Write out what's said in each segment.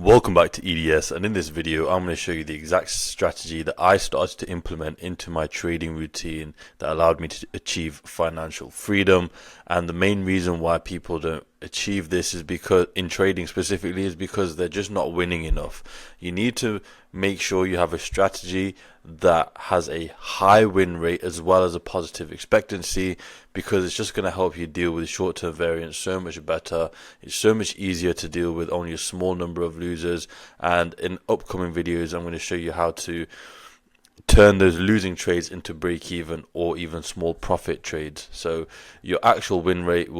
Welcome back to EDS, and in this video I'm going to show you the exact strategy that I started to implement into my trading routine that allowed me to achieve financial freedom. And the main reason why people don't achieve this is because, in trading specifically, is because they're just not winning enough. You need to make sure you have a strategy that has a high win rate as well as a positive expectancy, because it's just going to help you deal with short-term variance so much better. It's so much easier to deal with only a small number of losers. And in upcoming videos I'm going to show you how to turn those losing trades into break even or even small profit trades. So your actual win rate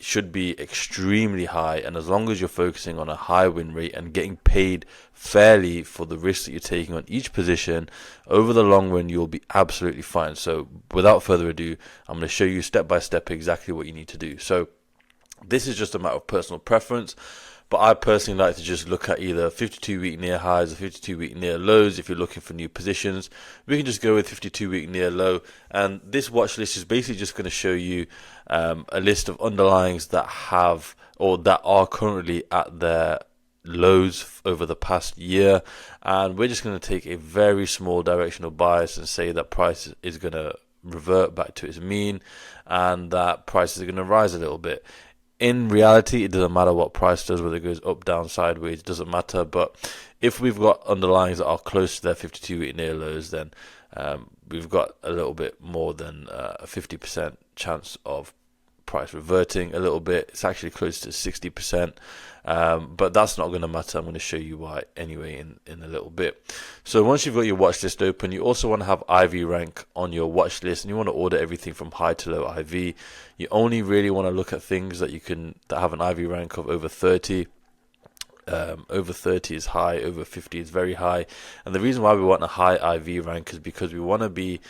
should be extremely high, and as long as you're focusing on a high win rate and getting paid fairly for the risk that you're taking on each position, over the long run you'll be absolutely fine. So without further ado, I'm going to show you step by step exactly what you need to do. So this is just a matter of personal preference, but I personally like to just look at either 52-week near highs or 52-week near lows. If you're looking for new positions, we can just go with 52-week near low. And this watch list is basically just going to show you a list of underlyings that have or that are currently at their lows over the past year. And we're just going to take a very small directional bias and say that price is going to revert back to its mean and that prices are going to rise a little bit. In reality, it doesn't matter what price does, whether it goes up, down, sideways, it doesn't matter. But if we've got underlyings that are close to their 52-week near lows, then we've got a little bit more than a 50% chance of price reverting a little bit. It's actually close to 60%, but that's not going to matter. I'm going to show you why anyway in a little bit. So once you've got your watch list open, you also want to have IV rank on your watch list, and you want to order everything from high to low IV. You only really want to look at things that have an IV rank of over 30. Over 30 is high, over 50 is very high. And the reason why we want a high IV rank is because we want to be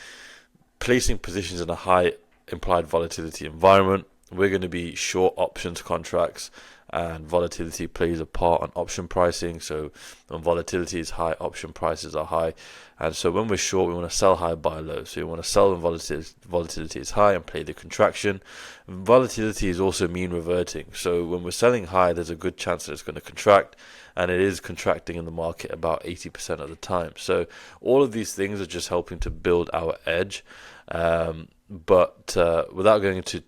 placing positions in a high implied volatility environment. We're going to be short options contracts, and volatility plays a part on option pricing. So when volatility is high, option prices are high, and so when we're short, we want to sell high, buy low. So we want to sell when volatility is high and play the contraction. Volatility is also mean reverting, so when we're selling high, there's a good chance that it's going to contract, and it is contracting in the market about 80% of the time. So all of these things are just helping to build our edge. But without going into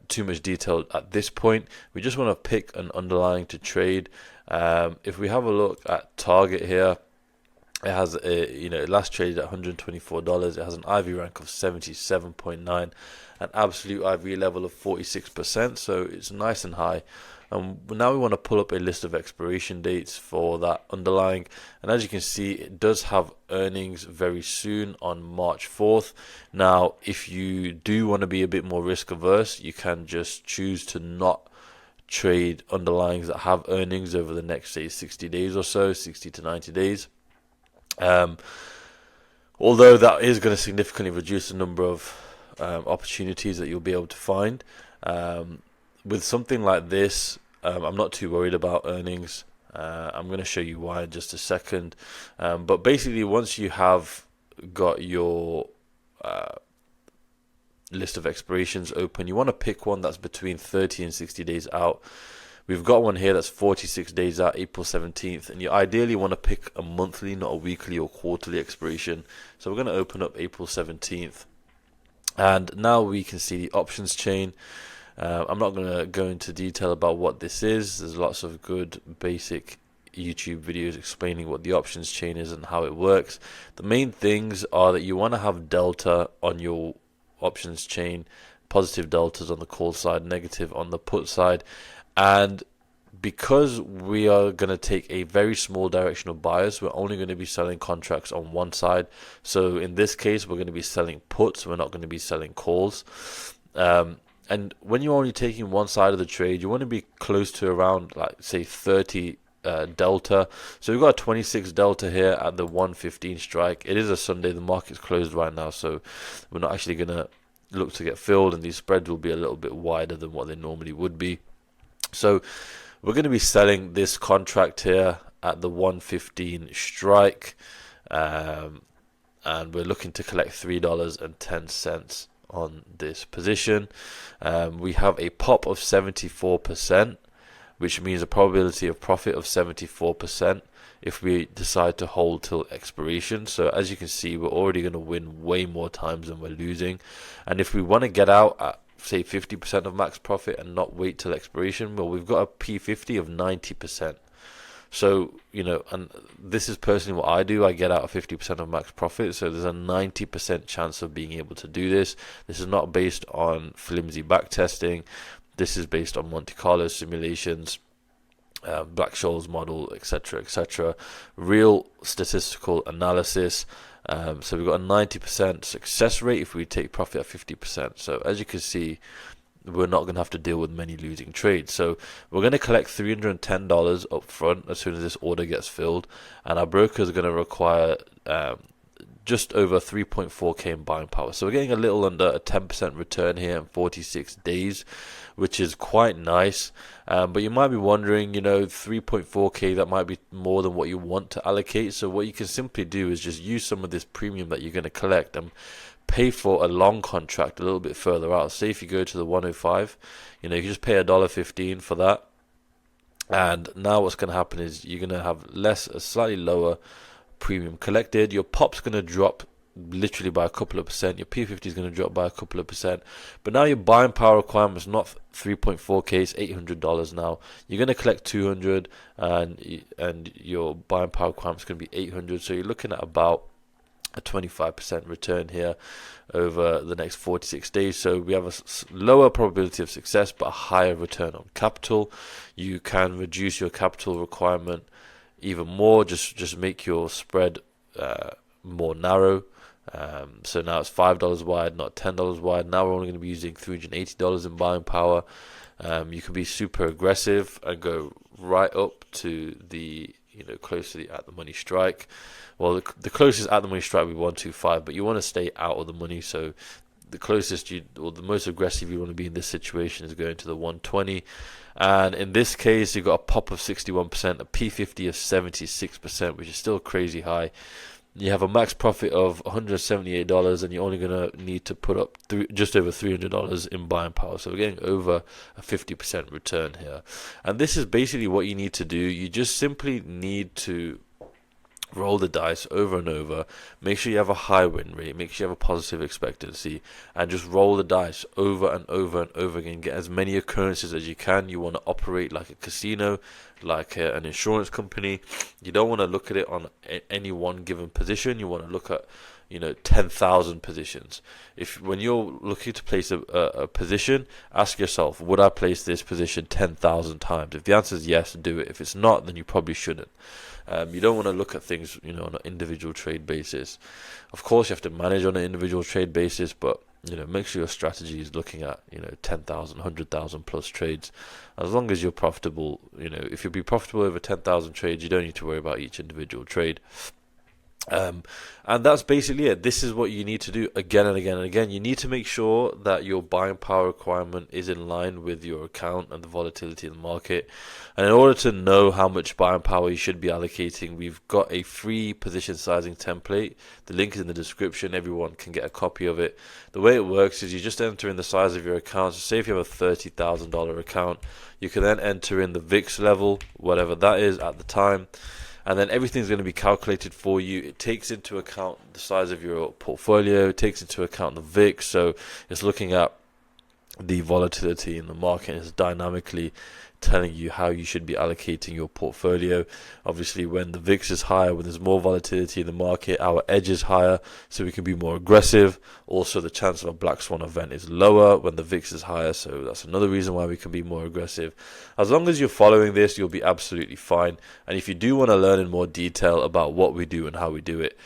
too much detail at this point, we just want to pick an underlying to trade. If we have a look at Target here, it has it last traded at $124. It has an IV rank of 77.9, an absolute IV level of 46%, so it's nice and high. Now we want to pull up a list of expiration dates for that underlying, and as you can see, it does have earnings very soon on March 4th. Now if you do want to be a bit more risk averse, you can just choose to not trade underlyings that have earnings over the next, say, 60 days or so, 60 to 90 days. Although that is going to significantly reduce the number of opportunities that you'll be able to find. With something like this, I'm not too worried about earnings. I'm going to show you why in just a second. But basically, once you have got your list of expirations open, you want to pick one that's between 30 and 60 days out. We've got one here that's 46 days out, April 17th, and you ideally want to pick a monthly, not a weekly or quarterly expiration. So we're going to open up April 17th, and now we can see the options chain. I'm not going to go into detail about what this is. There's lots of good basic YouTube videos explaining what the options chain is and how it works. The main things are that you want to have delta on your options chain, positive deltas on the call side, negative on the put side. And because we are going to take a very small directional bias, we're only going to be selling contracts on one side. So in this case, we're going to be selling puts. We're not going to be selling calls. And when you're only taking one side of the trade, you want to be close to around, like, say, 30 delta. So we've got a 26 delta here at the 115 strike. It is a Sunday. The market's closed right now, so we're not actually going to look to get filled, and these spreads will be a little bit wider than what they normally would be. So we're going to be selling this contract here at the 115 strike, and we're looking to collect $3.10 on this position. We have a pop of 74%, which means a probability of profit of 74% if we decide to hold till expiration. So as you can see, we're already going to win way more times than we're losing. And if we want to get out at say 50% of max profit and not wait till expiration, well, we've got a P50 of 90%. So, and this is personally what I do. I get out of 50% of max profit. So there's a 90% chance of being able to do this. This is not based on flimsy back testing. This is based on Monte Carlo simulations, Black-Scholes model, etc., etc. Real statistical analysis. So we've got a 90% success rate if we take profit at 50%. So as you can see, we're not going to have to deal with many losing trades. So we're going to collect $310 up front as soon as this order gets filled, and our broker is going to require just over 3.4k in buying power. So we're getting a little under a 10% return here in 46 days, which is quite nice. But you might be wondering, 3.4k, that might be more than what you want to allocate. So what you can simply do is just use some of this premium that you're going to collect and pay for a long contract a little bit further out. Say if you go to the 105, you can just pay $1.15 for that. And now what's going to happen is you're going to have a slightly lower premium collected. Your pop's going to drop literally by a couple of percent. Your P50 is going to drop by a couple of percent. But now your buying power requirement is not 3.4k, it's $800 now. You're going to collect 200, and your buying power requirement is going to be 800. So you're looking at about a 25% return here over the next 46 days. So we have a lower probability of success but a higher return on capital. You can reduce your capital requirement even more, just make your spread more narrow. So now it's $5 wide, not $10 wide. Now we're only going to be using $380 in buying power. You can be super aggressive and go right up to the close to the at the money strike. Well, the closest at the money strike would be 125, but you want to stay out of the money. So the closest or the most aggressive you want to be in this situation is going to the 120. And in this case, you've got a pop of 61%, a P50 of 76%, which is still crazy high. You have a max profit of $178, and you're only going to need to put up just over $300 in buying power. So we're getting over a 50% return here. And this is basically what you need to do. You just simply need to roll the dice over and over. Make sure you have a high win rate. Make sure you have a positive expectancy, and just roll the dice over and over and over again. Get as many occurrences as you can. You want to operate like a casino, like an insurance company. You don't want to look at it on any one given position. You want to look at 10,000 positions. When you're looking to place a position, ask yourself, would I place this position 10,000 times? If the answer is yes, do it. If it's not, then you probably shouldn't. You don't want to look at things on an individual trade basis. Of course, you have to manage on an individual trade basis, but make sure your strategy is looking at 10,000, 100,000 plus trades. As long as you're profitable, if you'll be profitable over 10,000 trades, you don't need to worry about each individual trade. And that's basically it. This is what you need to do again and again and again. You need to make sure that your buying power requirement is in line with your account and the volatility in the market. And in order to know how much buying power you should be allocating, we've got a free position sizing template. The link is in the description. Everyone can get a copy of it. The way it works is you just enter in the size of your account. So say if you have a $30,000 account, you can then enter in the VIX level, whatever that is at the time. And then everything's going to be calculated for you. It takes into account the size of your portfolio. It takes into account the VIX. So it's looking at the volatility in the market. It's dynamically telling you how you should be allocating your portfolio. Obviously, when the VIX is higher, when there's more volatility in the market, our edge is higher, so we can be more aggressive. Also, the chance of a black swan event is lower when the VIX is higher, so that's another reason why we can be more aggressive. As long as you're following this, you'll be absolutely fine. And if you do want to learn in more detail about what we do and how we do it,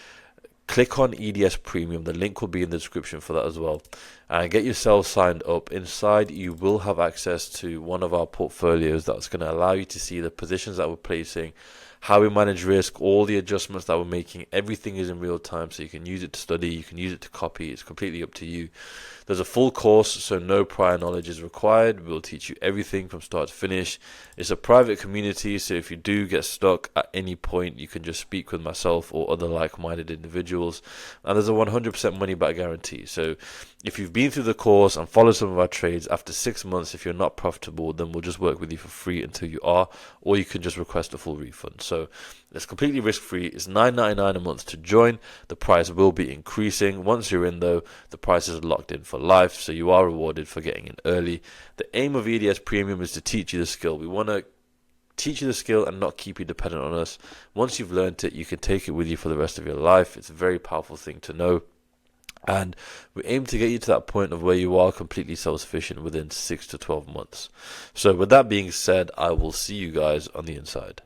click on EDS Premium. The link will be in the description for that as well. And get yourself signed up. Inside, you will have access to one of our portfolios that's going to allow you to see the positions that we're placing, how we manage risk, all the adjustments that we're making. Everything is in real time, so you can use it to study, you can use it to copy. It's completely up to you. There's a full course, so no prior knowledge is required. We'll teach you everything from start to finish. It's a private community, so if you do get stuck at any point, you can just speak with myself or other like-minded individuals. And there's a 100% money back guarantee. So if you've been been through the course and followed some of our trades, after 6 months, if you're not profitable, then we'll just work with you for free until you are, or you can just request a full refund. So it's completely risk-free. It's $9.99 a month to join. The price will be increasing. Once you're in, though, the price is locked in for life, so you are rewarded for getting in early. The aim of EDS Premium is to teach you the skill. We want to teach you the skill and not keep you dependent on us. Once you've learned it, you can take it with you for the rest of your life. It's a very powerful thing to know. And we aim to get you to that point of where you are completely self-sufficient within 6 to 12 months. So with that being said, I will see you guys on the inside.